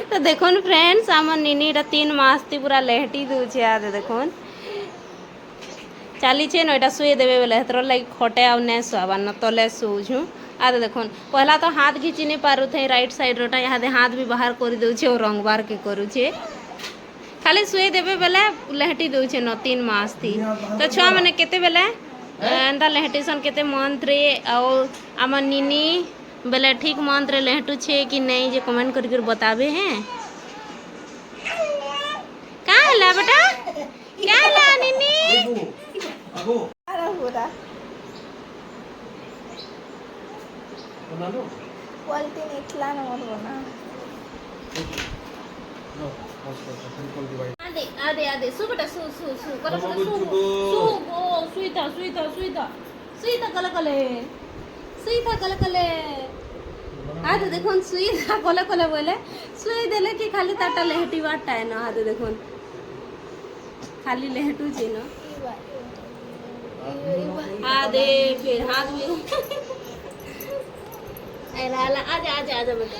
तो देखो फ्रेंड्स आम निनी 3 मास थी पूरा लेहटी दूचे आदे देखो चली छे ना शुए देवे बोले हतर लगे खटे आ नहीं शुआबार न तले शुझु आदे देखो पहला तो हाथ घिची नहीं पारू थे राइट साइड रोटा यहाँ हाथ भी बाहर कर दूचे और रंग बार के करुचे खाली शुए देवे बेले लेहटी दूचे न 3 मास थी तो छुआ मैंने केते बेले एंता लेहटीसन केते मंथ रे और आम निनी बेले ठीक मंथ रे लेहटू छे कि नहीं जे कमेंट करके बतावे हैं का हला बेटा क्या हला निनी पॉलिथीन इतला नमर बना आदे आदे आदे सु बेटा सु सु सु कल कल सु सु गो सुईता सुईता सुईता सुईता कल कल आदे देखो सुईता कल कल बोले सुई देले कि खाली ताटा लेहटी बाटा है ना आदे देखो खाली लेहटू छे ना आदे फिर हाथ में आला आजा आजा आजा बेटा